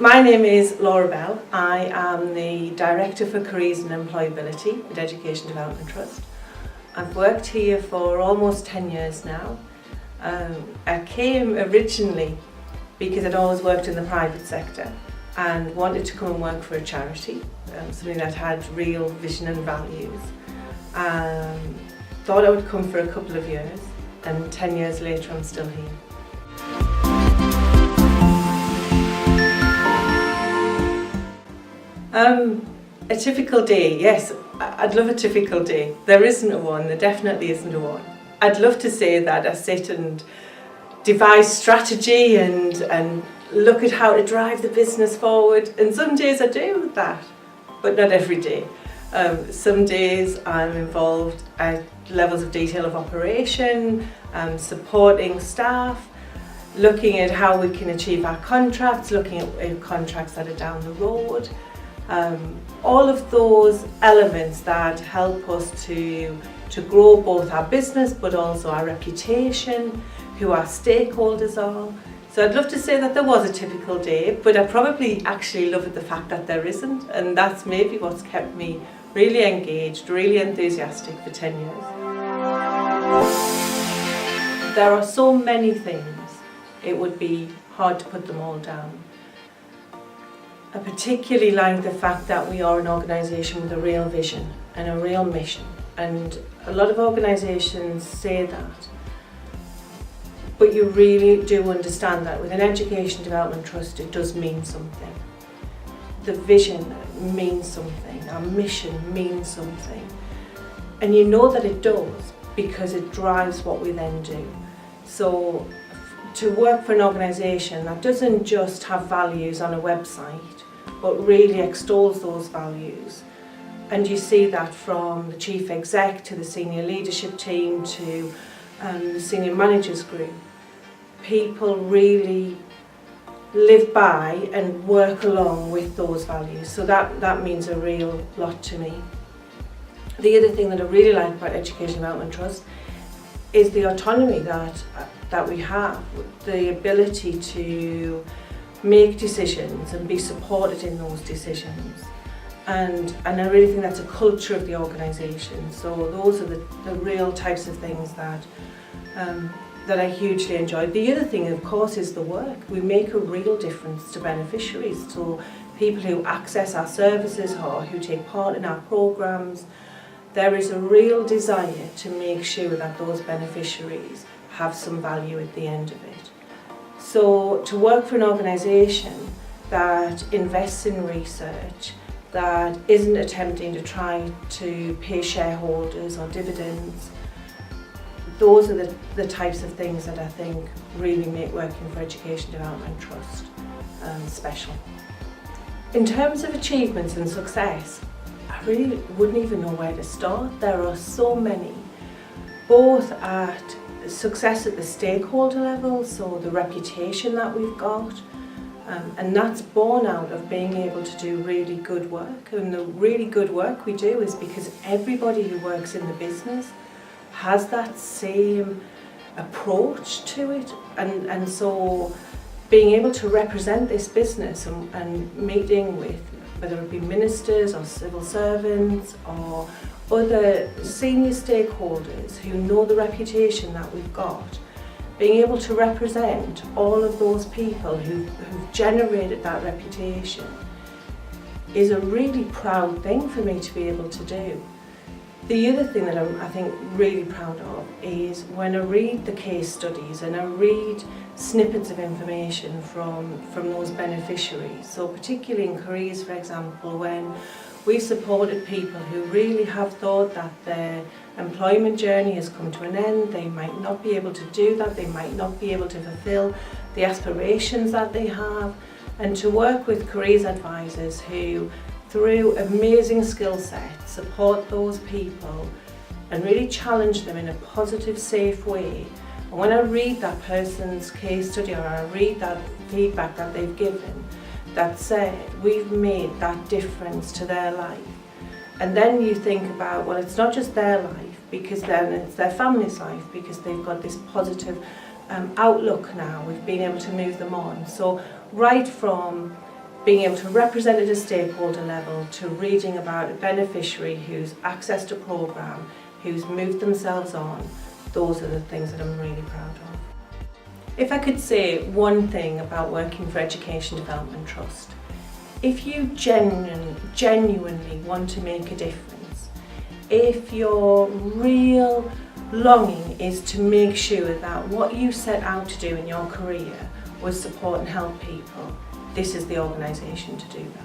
My name is Laura Bell. I am the Director for Careers and Employability at Education Development Trust. I've worked here for almost 10 years now. I came originally because I'd always worked in the private sector and wanted to come and work for a charity, something that had real vision and values. Thought I would come for a couple of years, and 10 years later I'm still here. A typical day, yes, I'd love a typical day. There isn't a one, there definitely isn't a one. I'd love to say that I sit and devise strategy and look at how to drive the business forward, and some days I do that, but not every day. Some days I'm involved at levels of detail of operation, supporting staff, looking at how we can achieve our contracts, looking at contracts that are down the road. All of those elements that help us to grow both our business but also our reputation, who our stakeholders are. So I'd love to say that there was a typical day, but I probably actually love the fact that there isn't, and that's maybe what's kept me really engaged, really enthusiastic for 10 years. There are so many things, it would be hard to put them all down. I particularly like the fact that we are an organisation with a real vision and a real mission, and a lot of organisations say that, but you really do understand that with an Education Development Trust it does mean something. The vision means something, our mission means something, and you know that it does because it drives what we then do. So to work for an organisation that doesn't just have values on a website but really extols those values, and you see that from the chief exec to the senior leadership team to the senior managers group, people really live by and work along with those values, so that means a real lot to me. The other thing that I really like about Education Development Trust is the autonomy that we have, the ability to make decisions and be supported in those decisions, and I really think that's a culture of the organisation. So those are the real types of things that I hugely enjoy. The other thing, of course, is the work. We make a real difference to beneficiaries, so people who access our services or who take part in our programmes. There is a real desire to make sure that those beneficiaries have some value at the end of it. So to work for an organisation that invests in research, that isn't attempting to try to pay shareholders or dividends, those are the types of things that I think really make working for Education Development Trust special. In terms of achievements and success, I really wouldn't even know where to start. There are so many, both at success at the stakeholder level, so the reputation that we've got, and that's born out of being able to do really good work. And the really good work we do is because everybody who works in the business has that same approach to it, and so being able to represent this business and meeting with whether it be ministers or civil servants or other senior stakeholders who know the reputation that we've got, being able to represent all of those people who've generated that reputation is a really proud thing for me to be able to do. The other thing that I think really proud of is when I read the case studies and I read snippets of information from those beneficiaries. So particularly in careers, for example, when we've supported people who really have thought that their employment journey has come to an end, they might not be able to do that, they might not be able to fulfil the aspirations that they have, and to work with careers advisors who, through amazing skill sets, support those people and really challenge them in a positive, safe way. And when I read that person's case study or I read that feedback that they've given, that said, we've made that difference to their life. And then you think about, well, it's not just their life, because then it's their family's life, because they've got this positive outlook now. We've been able to move them on. So right from being able to represent at a stakeholder level, to reading about a beneficiary who's accessed a programme, who's moved themselves on, those are the things that I'm really proud of. If I could say one thing about working for Education Development Trust, if you genuinely want to make a difference, if your real longing is to make sure that what you set out to do in your career was support and help people, this is the organisation to do that.